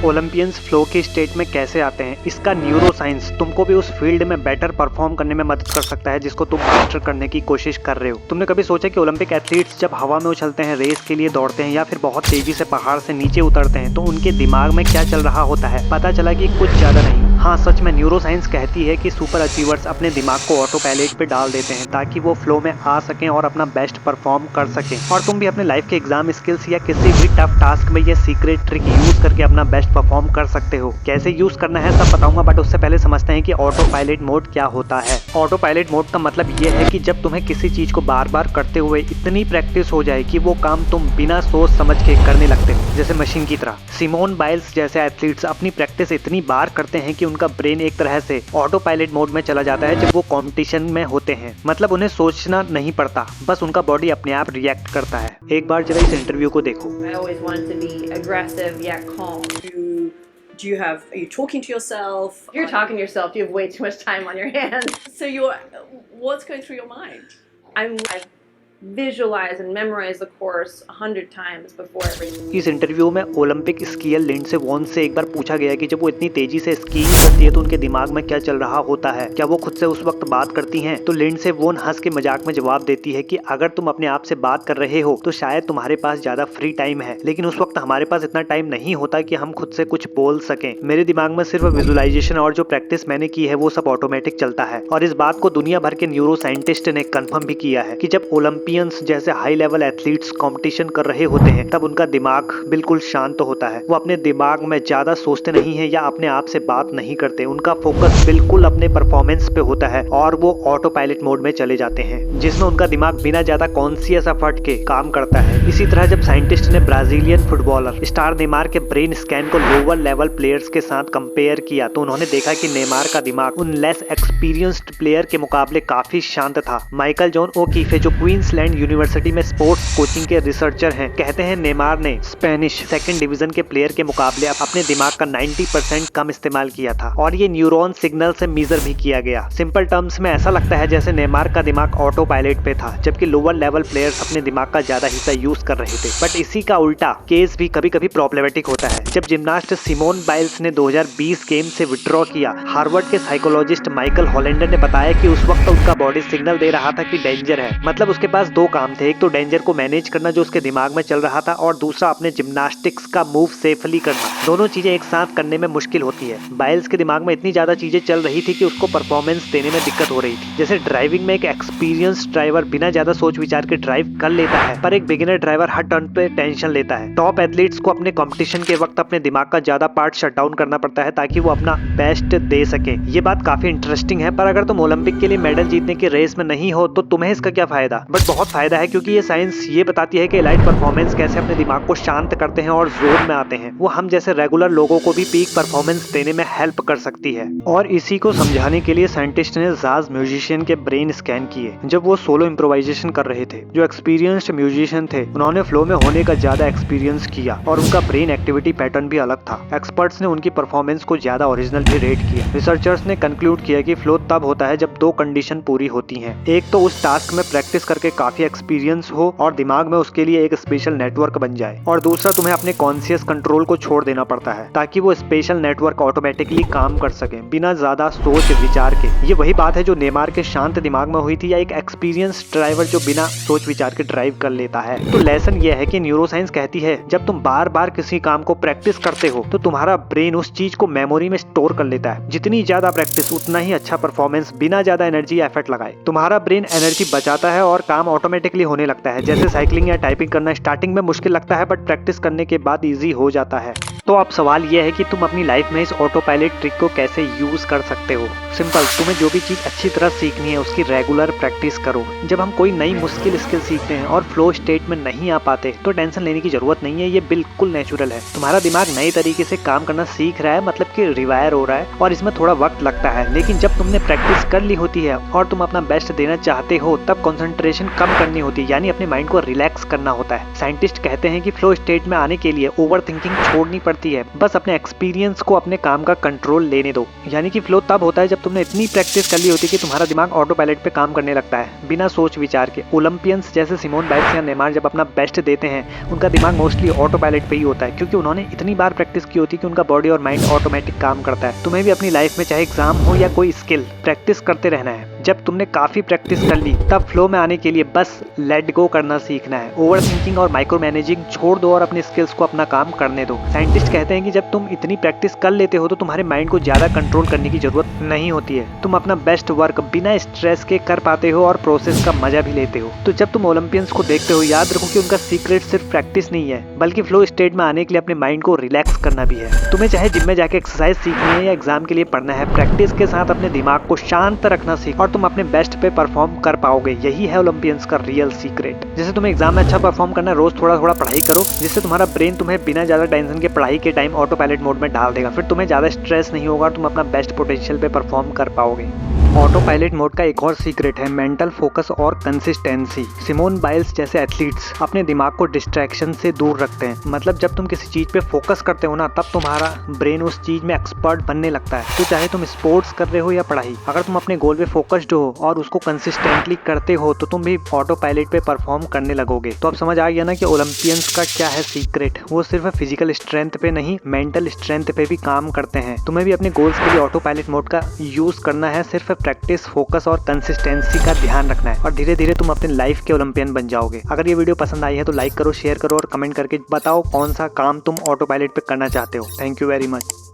Olympians flow के state में कैसे आते हैं, इसका न्यूरो साइंस तुमको भी उस फील्ड में बेटर परफॉर्म करने में मदद कर सकता है जिसको तुम मास्टर करने की कोशिश कर रहे हो। तुमने कभी सोचा कि ओलंपिक एथलीट्स जब हवा में उछलते हैं, रेस के लिए दौड़ते हैं या फिर बहुत तेजी से पहाड़ से नीचे उतरते हैं तो उनके दिमाग में क्या चल रहा होता है? पता चला कि कुछ ज्यादा नहीं। हाँ, सच में न्यूरो साइंस कहती है कि सुपर अचीवर्स अपने दिमाग को ऑटो पायलट पे डाल देते हैं ताकि वो फ्लो में आ सकें और अपना बेस्ट परफॉर्म कर सकें। और तुम भी अपने लाइफ के एग्जाम स्किल्स या किसी भी टफ टास्क में ये सीक्रेट ट्रिक यूज करके अपना बेस्ट परफॉर्म कर सकते हो। कैसे यूज करना है सब बताऊंगा, बट उससे पहले समझते हैं कि ऑटो पायलट मोड क्या होता है। ऑटो पायलट मोड का मतलब ये है कि जब तुम्हें किसी चीज को बार बार करते हुए इतनी प्रैक्टिस हो जाए कि वो काम तुम बिना सोच समझ के करने लगते हो, जैसे मशीन की तरह। सिमोन बाइल्स जैसे एथलीट्स अपनी प्रैक्टिस इतनी बार करते हैं कि उनका ब्रेन एक तरह से ऑटो पायलट मोड में चला जाता है जब वो कंपटीशन में होते हैं। मतलब उन्हें सोचना नहीं पड़ता, बस उनका बॉडी अपने आप रिएक्ट करता है। एक बार जरा इस इंटरव्यू को देखो। I always wanted to be aggressive yet calm. Are you talking to yourself? You're talking to yourself. You have way too much time on your hands. So what's going through your mind? I've visualized and memorized the course 100 times before every. इस interview में Olympic skier Lindsey von से एक बार पूछा गया कि जब वो इतनी तेजी से स्कीइंग करती है तो उनके दिमाग में क्या चल रहा होता है, क्या वो खुद से उस वक्त बात करती हैं? तो लिंडसे वॉन हंस के मजाक में जवाब देती है कि अगर तुम अपने आप से बात कर रहे हो तो शायद तुम्हारे पास ज्यादा फ्री टाइम है, लेकिन उस वक्त हमारे पास इतना टाइम नहीं होता कि हम खुद से कुछ बोल सकें। मेरे दिमाग में सिर्फ विजुअलाइजेशन और जो प्रैक्टिस मैंने की है वो सब ऑटोमेटिक चलता है। और इस बात को दुनिया भर के न्यूरो साइंटिस्ट ने कंफर्म भी किया है कि जब ओलंपियंस जैसे हाई लेवल एथलीट्स कंपटीशन कर रहे होते हैं तब उनका दिमाग बिल्कुल शांत होता है। वो अपने दिमाग में ज्यादा सोचते नहीं है या अपने आप से बात नहीं करते। उनका फोकस बिल्कुल अपने परफॉर्मेंस पे होता है और वो ऑटो पायलट मोड में चले जाते हैं जिसमें उनका दिमाग बिना ज्यादा कॉन्शियस एफर्ट के काम करता है। इसी तरह जब साइंटिस्ट ने ब्राजीलियन फुटबॉलर स्टार नेमार के ब्रेन स्कैन को लोअर लेवल प्लेयर्स के साथ कंपेयर किया तो उन्होंने देखा कि नेमार का दिमाग उन लेस एक्सपीरियंस्ड प्लेयर के मुकाबले काफी शांत था। माइकल जॉन ओकीफे जो क्वींसलैंड यूनिवर्सिटी में स्पोर्ट्स कोचिंग के रिसर्चर हैं, कहते हैं नेमार ने स्पेनिश सेकंड डिवीजन के प्लेयर के मुकाबले अपने दिमाग का 90% कम इस्तेमाल किया था और ये न्यूरॉन सिग्नल से मेजर भी किया गया। सिंपल टर्म्स में ऐसा लगता है जैसे नेमार का दिमाग ऑटो पायलट पे था जबकि लोअर लेवल प्लेयर्स अपने दिमाग का ज्यादा हिस्सा यूज कर रहे थे। बट इसी का उल्टा केस भी कभी कभी प्रॉब्लमेटिक होता है। जब जिम्नास्ट सिमोन बाइल्स ने 2020 गेम से विड्रॉ किया, हार्वर्ड के साइकोलॉजिस्ट माइकल हॉलैंडर ने बताया कि उस वक्त उनका बॉडी सिग्नल दे रहा था कि डेंजर है। मतलब उसके पास दो काम थे, एक तो डेंजर को मैनेज करना जो उसके दिमाग में चल रहा था और दूसरा अपने जिम्नास्टिक्स का मूव सेफली करना। दोनों चीजें एक साथ करने में मुश्किल होती है। बाइल्स के दिमाग में इतनी ज्यादा चीजें चल रही थी कि उसको परफॉर्मेंस देने में दिक्कत हो रही थी। जैसे ड्राइविंग में एक एक्सपीरियंस ड्राइवर बिना ज्यादा सोच विचार के ड्राइव कर लेता है, पर एक बिगिनर ड्राइवर हर टर्न पे टेंशन लेता है। टॉप एथलीट्स को अपने कंपटीशन के वक्त अपने दिमाग का ज्यादा पार्ट शट डाउन करना पड़ता है ताकि वो अपना बेस्ट दे सके। ये बात काफी इंटरेस्टिंग है, पर अगर तुम ओलंपिक के लिए मेडल जीतने की रेस में नहीं हो तो तुम्हें इसका क्या फायदा? बट बहुत फायदा है, क्योंकि ये साइंस ये बताती है कि एलाइट परफॉर्मेंस कैसे अपने दिमाग को शांत करते हैं और जोन में आते हैं। वो हम जैसे रेगुलर लोगों को भी पीक परफॉर्मेंस देने में हेल्प कर सकती है। और इसी को समझाने के लिए साइंटिस्ट ने जाज म्यूजिशियन के ब्रेन स्कैन किए जब वो सोलो इम्प्रोवाइजेशन कर रहे थे। जो एक्सपीरियंस्ड म्यूजिशियन थे उन्होंने फ्लो में होने का ज्यादा एक्सपीरियंस किया और उनका ब्रेन एक्टिविटी पैटर्न भी अलग था। एक्सपर्ट्स ने उनकी परफॉर्मेंस को ज्यादा ओरिजिनल भी रेट किया। रिसर्चर्स ने कंक्लूड किया कि फ्लो तब होता है जब दो कंडीशन पूरी होती हैं। एक तो उस टास्क में प्रैक्टिस करके काफी एक्सपीरियंस हो और दिमाग में उसके लिए एक स्पेशल नेटवर्क बन जाए, और दूसरा तुम्हें अपने कॉन्शियस कंट्रोल को छोड़ देना पड़ता है ताकि वो स्पेशल नेटवर्क ऑटोमेटिकली काम कर सके बिना ज्यादा सोच विचार के। ये वही बात है जो नेमार के शांत दिमाग में हुई थी या एक एक्सपीरियंस ड्राइवर जो बिना सोच विचार के ड्राइव कर लेता है। तो लेसन ये है कि न्यूरोसाइंस कहती है जब तुम बार बार किसी काम को प्रैक्टिस करते हो तो तुम्हारा ब्रेन उस चीज को मेमोरी में स्टोर कर लेता है। जितनी ज्यादा प्रैक्टिस उतना ही अच्छा परफॉर्मेंस बिना ज्यादा एनर्जी एफर्ट लगाए। तुम्हारा ब्रेन एनर्जी बचाता है और काम ऑटोमेटिकली होने लगता है। जैसे साइकिलिंग या टाइपिंग करना स्टार्टिंग में मुश्किल लगता है बट प्रैक्टिस करने के बाद इजी हो जाता है। तो अब सवाल यह है कि तुम अपनी लाइफ में इस ऑटो पायलट ट्रिक को कैसे यूज कर सकते हो। सिंपल, तुम्हें जो भी चीज अच्छी तरह सीखनी है उसकी रेगुलर प्रैक्टिस करो। जब हम कोई नई मुश्किल स्किल सीखते हैं और फ्लो स्टेट में नहीं आ पाते तो टेंशन लेने की जरूरत नहीं है। ये बिल्कुल नेचुरल है। तुम्हारा दिमाग नए तरीके से काम करना सीख रहा है, मतलब कि रिवायर हो रहा है, और इसमें थोड़ा वक्त लगता है। लेकिन जब तुमने प्रैक्टिस कर ली होती है और तुम अपना बेस्ट देना चाहते हो तब कंसंट्रेशन कम करनी होती है, यानी अपने माइंड को रिलैक्स करना होता है। साइंटिस्ट कहते हैं कि फ्लो स्टेट में आने के लिए ओवर थिंकिंग छोड़नी पड़ती करती है, बस अपने एक्सपीरियंस को अपने काम का कंट्रोल लेने दो। यानी कि फ्लो तब होता है जब तुमने इतनी प्रैक्टिस कर ली होती है कि तुम्हारा दिमाग ऑटो पायलट पे काम करने लगता है बिना सोच विचार के। ओलंपियंस जैसे सिमोन बाइल्स या नेमार जब अपना बेस्ट देते हैं, उनका दिमाग मोस्टली ऑटो पायलट पे ही होता है, क्योंकि उन्होंने इतनी बार प्रैक्टिस की होती है कि उनका बॉडी और माइंड ऑटोमेटिक काम करता है। तुम्हें भी अपनी लाइफ में चाहे एग्जाम हो या कोई स्किल, प्रैक्टिस करते रहना है। जब तुमने काफी प्रैक्टिस कर ली, तब फ्लो में आने के लिए बस लेट गो करना सीखना है। ओवर थिंकिंग और माइक्रो मैनेजिंग छोड़ दो और अपने स्किल्स को अपना काम करने दो। साइंटिस्ट कहते हैं कि जब तुम इतनी प्रैक्टिस कर लेते हो तो तुम्हारे माइंड को ज्यादा कंट्रोल करने की जरूरत नहीं होती है। तुम अपना बेस्ट वर्क बिना स्ट्रेस के कर पाते हो और प्रोसेस का मजा भी लेते हो। तो जब तुम ओलंपियंस को देखते हो, याद रखो कि उनका सीक्रेट सिर्फ प्रैक्टिस नहीं है, बल्कि फ्लो स्टेट में आने के लिए अपने माइंड को रिलैक्स करना भी है। तुम्हें चाहे जिम में जाके एक्सरसाइज सीखनी है या एग्जाम के लिए पढ़ना है, प्रैक्टिस के साथ अपने दिमाग को शांत रखना सीखो और तुम अपने बेस्ट पे परफॉर्म कर पाओगे। यही है ओलंपियंस का रियल सीक्रेट। जैसे तुम्हें एग्जाम में अच्छा परफॉर्म करना है, रोज थोड़ा थोड़ा पढ़ाई करो, जिससे तुम्हारा ब्रेन तुम्हें बिना ज्यादा टेंशन के पढ़ाई के टाइम ऑटो पायलट मोड में डाल देगा। फिर तुम्हें ज्यादा स्ट्रेस नहीं होगा और तुम अपना बेस्ट पोटेंशियल पे परफॉर्म कर पाओगे। ऑटो पायलट मोड का एक और सीक्रेट है मेंटल फोकस और कंसिस्टेंसी। सिमोन बाइल्स जैसे एथलीट्स अपने दिमाग को डिस्ट्रैक्शन से दूर रखते हैं। मतलब जब तुम किसी चीज पे फोकस करते हो ना, तब तुम्हारा ब्रेन उस चीज में एक्सपर्ट बनने लगता है। तो चाहे तुम स्पोर्ट्स कर रहे हो या पढ़ाई, अगर तुम अपने गोल पे फोकस्ड हो और उसको कंसिस्टेंटली करते हो तो तुम भी ऑटो पायलट पे परफॉर्म करने लगोगे। तो अब समझ आ गया ना कि ओलंपियंस का क्या है सीक्रेट। वो सिर्फ फिजिकल स्ट्रेंथ पे नहीं, मेंटल स्ट्रेंथ पे भी काम करते हैं। तुम्हें भी अपने गोल्स के लिए ऑटो पायलट मोड का यूज करना है। सिर्फ प्रैक्टिस, फोकस और कंसिस्टेंसी का ध्यान रखना है और धीरे धीरे तुम अपने लाइफ के ओलंपियन बन जाओगे। अगर ये वीडियो पसंद आई है तो लाइक करो, शेयर करो और कमेंट करके बताओ कौन सा काम तुम ऑटो पायलट पे करना चाहते हो। Thank you very much.